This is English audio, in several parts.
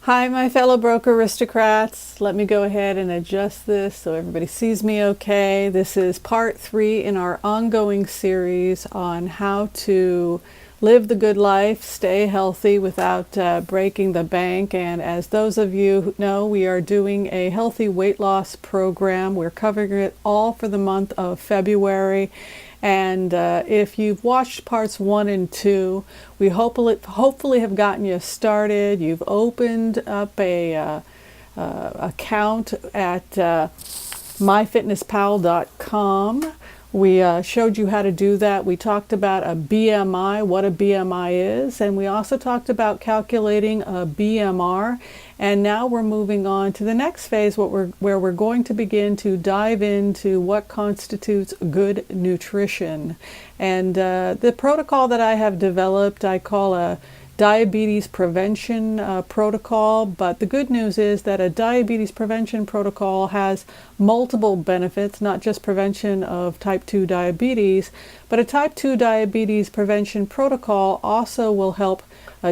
Hi, my fellow broker aristocrats. Let me go ahead and adjust this so everybody sees me okay. This is part 3 in our ongoing series on how to live the good life, stay healthy without breaking the bank. And as those of you who know, we are doing a healthy weight loss program. We're covering it all for the month of February. And if you've watched parts 1 and 2, we hopefully have gotten you started. You've opened up a account at myfitnesspal.com. We showed you how to do that. We talked about a BMI, what a BMI is, and we also talked about calculating a BMR. And now we're moving on to the next phase, where we're going to begin to dive into what constitutes good nutrition. And the protocol that I have developed, I call a diabetes prevention protocol. But the good news is that a diabetes prevention protocol has multiple benefits, not just prevention of type 2 diabetes, but a type 2 diabetes prevention protocol also will help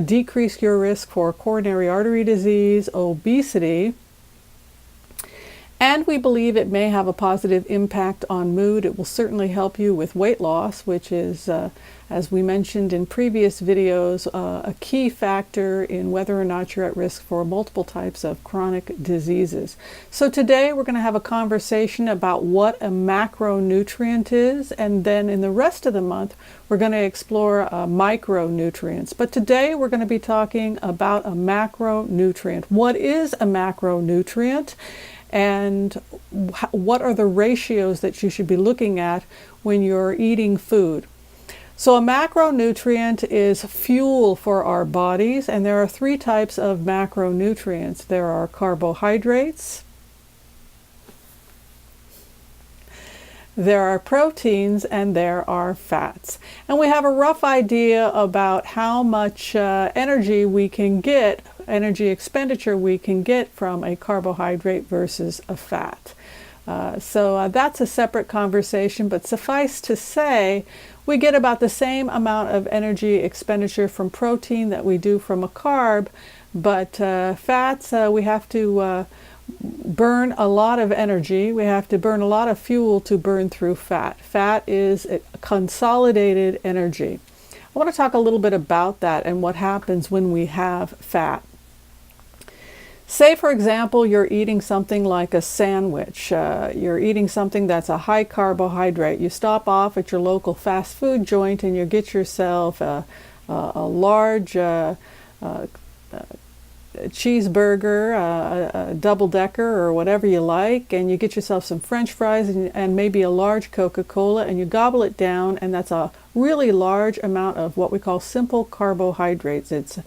decrease your risk for coronary artery disease, obesity, and we believe it may have a positive impact on mood. It will certainly help you with weight loss, which is, as we mentioned in previous videos, a key factor in whether or not you're at risk for multiple types of chronic diseases. So today we're going to have a conversation about what a macronutrient is, and then in the rest of the month we're going to explore micronutrients. But today we're going to be talking about a macronutrient. What is a macronutrient? And what are the ratios that you should be looking at when you're eating food? So a macronutrient is fuel for our bodies, and there are 3 types of macronutrients. There are carbohydrates, there are proteins, and there are fats. And we have a rough idea about how much energy expenditure we can get from a carbohydrate versus a fat. So that's a separate conversation, but suffice to say, we get about the same amount of energy expenditure from protein that we do from a carb, but fats, we have to burn a lot of energy. We have to burn a lot of fuel to burn through fat. Fat is a consolidated energy. I want to talk a little bit about that and what happens when we have fat. Say, for example, you're eating something like a sandwich. You're eating something that's a high carbohydrate. You stop off at your local fast food joint and you get yourself a large cheeseburger, a double-decker or whatever you like, and you get yourself some French fries and maybe a large Coca-Cola, and you gobble it down, and that's a really large amount of what we call simple carbohydrates. It's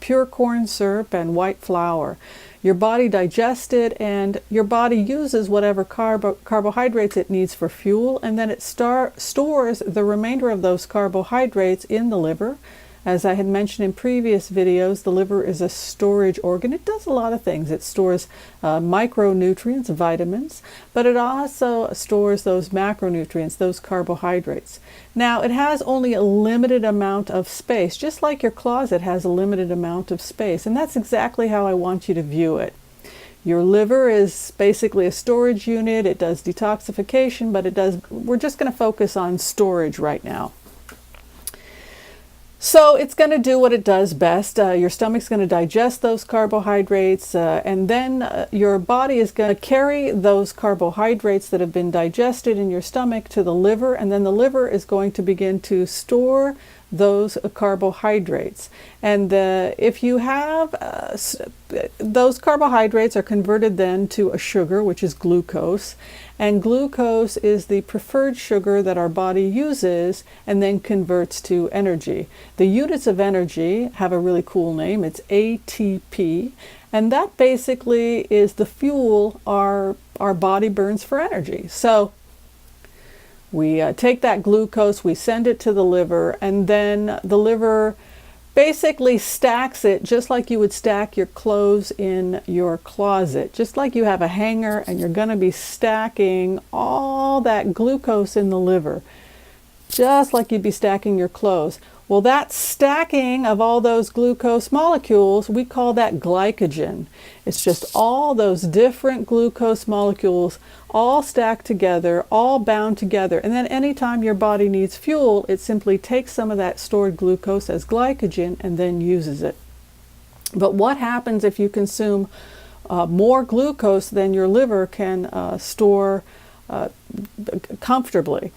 pure corn syrup and white flour. Your body digests it, and your body uses whatever carbohydrates it needs for fuel, and then it stores the remainder of those carbohydrates in the liver. As I had mentioned in previous videos, the liver is a storage organ. It does a lot of things. It stores micronutrients, vitamins, but it also stores those macronutrients, those carbohydrates. Now, it has only a limited amount of space, just like your closet has a limited amount of space, and that's exactly how I want you to view it. Your liver is basically a storage unit. It does detoxification, but we're just going to focus on storage right now. So it's going to do what it does best. Your stomach's going to digest those carbohydrates, and then your body is going to carry those carbohydrates that have been digested in your stomach to the liver, and then the liver is going to begin to store those carbohydrates. And if you have those carbohydrates are converted then to a sugar, which is glucose, and glucose is the preferred sugar that our body uses and then converts to energy. The units of energy have a really cool name. It's ATP, and that basically is the fuel our body burns for energy. So we take that glucose, we send it to the liver, and then the liver basically stacks it just like you would stack your clothes in your closet. Just like you have a hanger and you're going to be stacking all that glucose in the liver, just like you'd be stacking your clothes. Well, that stacking of all those glucose molecules, we call that glycogen. It's just all those different glucose molecules all stacked together, all bound together. And then anytime your body needs fuel, it simply takes some of that stored glucose as glycogen and then uses it. But what happens if you consume more glucose than your liver can store comfortably?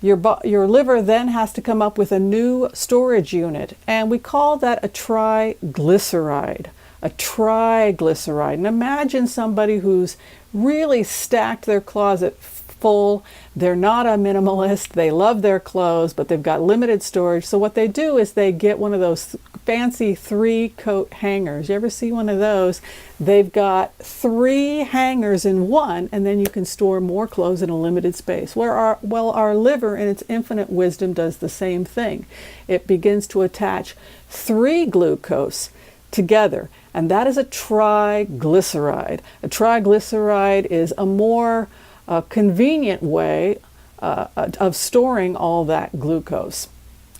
Your liver then has to come up with a new storage unit, and we call that a triglyceride. A triglyceride. And imagine somebody who's really stacked their closet full. They're not a minimalist. They love their clothes, but they've got limited storage. So what they do is they get one of those fancy 3-coat hangers. You ever see one of those? They've got 3 hangers in one, and then you can store more clothes in a limited space. Well, our liver, in its infinite wisdom, does the same thing. It begins to attach 3 glucose together, and that is a triglyceride. A triglyceride is a more convenient way of storing all that glucose.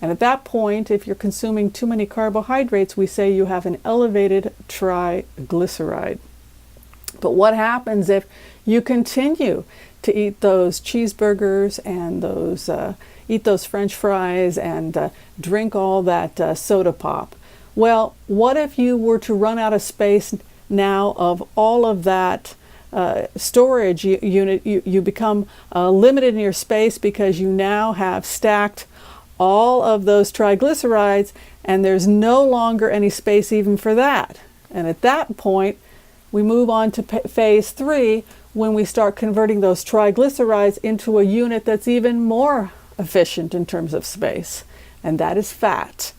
And at that point, if you're consuming too many carbohydrates, we say you have an elevated triglyceride. But what happens if you continue to eat those cheeseburgers and eat those French fries and drink all that soda pop? Well, what if you were to run out of space now of all of that storage unit? You become limited in your space because you now have stacked all of those triglycerides, and there's no longer any space even for that. And at that point, we move on to phase 3, when we start converting those triglycerides into a unit that's even more efficient in terms of space, and that is fat.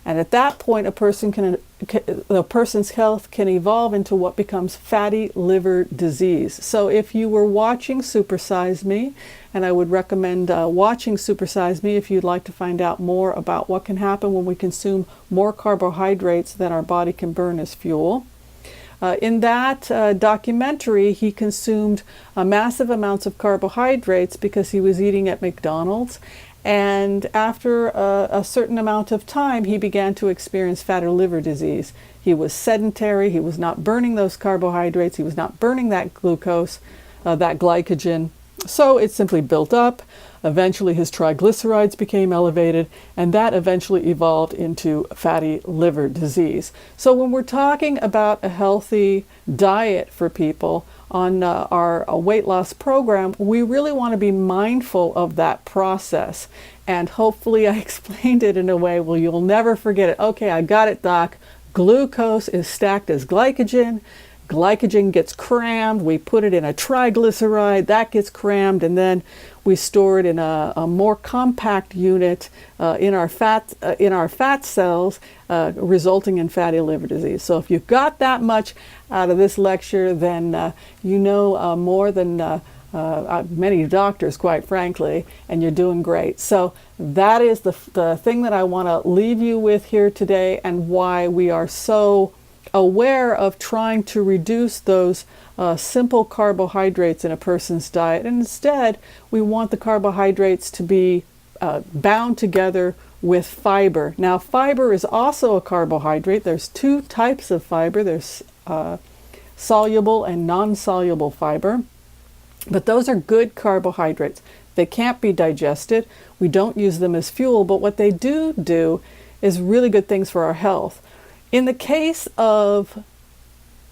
And at that point, a person's health can evolve into what becomes fatty liver disease. So if you were watching Super Size Me, and I would recommend watching Super Size Me if you'd like to find out more about what can happen when we consume more carbohydrates than our body can burn as fuel. In that documentary, he consumed massive amounts of carbohydrates because he was eating at McDonald's. And after a certain amount of time, he began to experience fatty liver disease. He was sedentary. He was not burning those carbohydrates. He was not burning that glucose, that glycogen. So it simply built up. Eventually, his triglycerides became elevated, and that eventually evolved into fatty liver disease. So when we're talking about a healthy diet for people on our weight loss program, we really want to be mindful of that process. And hopefully I explained it in a way where you'll never forget it. Okay, I got it, Doc. Glucose is stacked as glycogen. Glycogen gets crammed. We put it in a triglyceride. That gets crammed, and then we store it in a more compact unit in our fat cells, resulting in fatty liver disease. So if you've got that much out of this lecture, then you know more than many doctors, quite frankly, and you're doing great. So that is the thing that I want to leave you with here today, and why we are so aware of trying to reduce those simple carbohydrates in a person's diet. And instead, we want the carbohydrates to be bound together with fiber. Now, fiber is also a carbohydrate. There's 2 types of fiber. There's soluble and non-soluble fiber. But those are good carbohydrates. They can't be digested. We don't use them as fuel, but what they do is really good things for our health. In the case of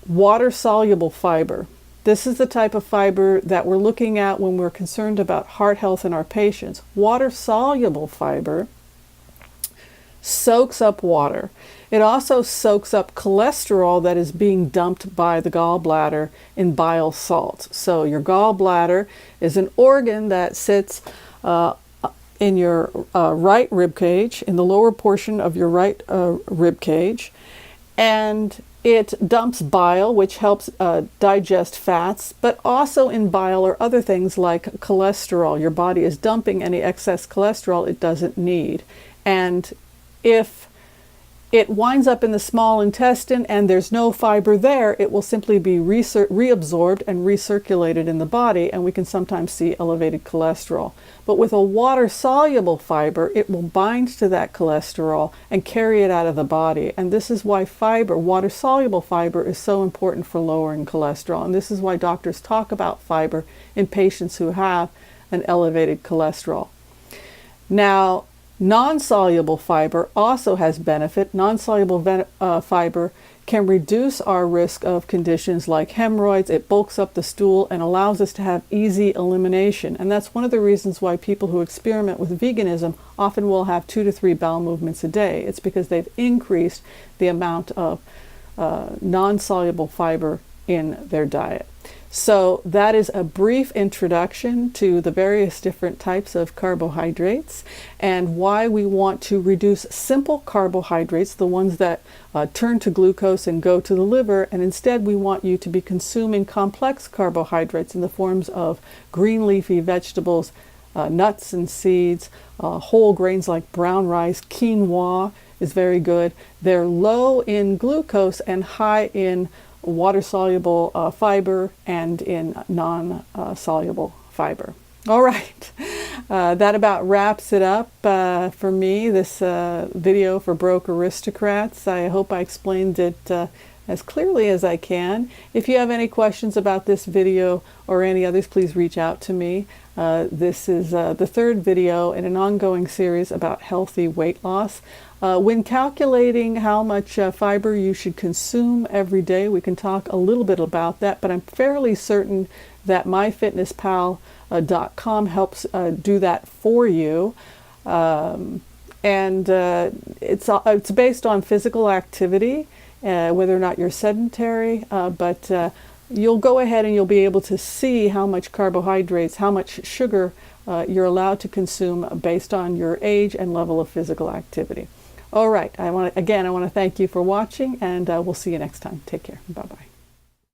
water-soluble fiber, this is the type of fiber that we're looking at when we're concerned about heart health in our patients. Water-soluble fiber soaks up water. It also soaks up cholesterol that is being dumped by the gallbladder in bile salts. So your gallbladder is an organ that sits in your right rib cage, in the lower portion of your right rib cage, and it dumps bile, which helps digest fats, but also in bile are other things like cholesterol. Your body is dumping any excess cholesterol it doesn't need. And if it winds up in the small intestine and there's no fiber there, it will simply be reabsorbed and recirculated in the body, and we can sometimes see elevated cholesterol. But with a water-soluble fiber, it will bind to that cholesterol and carry it out of the body. And this is why fiber, water-soluble fiber, is so important for lowering cholesterol. And this is why doctors talk about fiber in patients who have an elevated cholesterol. Now, non-soluble fiber also has benefit. Non-soluble fiber can reduce our risk of conditions like hemorrhoids. It bulks up the stool and allows us to have easy elimination. And that's one of the reasons why people who experiment with veganism often will have 2 to 3 bowel movements a day. It's because they've increased the amount of non-soluble fiber in their diet. So that is a brief introduction to the various different types of carbohydrates and why we want to reduce simple carbohydrates, the ones that turn to glucose and go to the liver, and instead we want you to be consuming complex carbohydrates in the forms of green leafy vegetables, nuts and seeds, whole grains like brown rice. Quinoa is very good. They're low in glucose and high in water-soluble fiber and in non-soluble fiber. All right, that about wraps it up for me, this video for Broke Aristocrats. I hope I explained it as clearly as I can. If you have any questions about this video or any others, please reach out to me. This is the 3rd video in an ongoing series about healthy weight loss. When calculating how much fiber you should consume every day, we can talk a little bit about that, but I'm fairly certain that myfitnesspal.com helps do that for you. It's based on physical activity, whether or not you're sedentary, but you'll go ahead and you'll be able to see how much carbohydrates, how much sugar you're allowed to consume based on your age and level of physical activity. All right, I want to thank you for watching, and we'll see you next time. Take care. Bye-bye.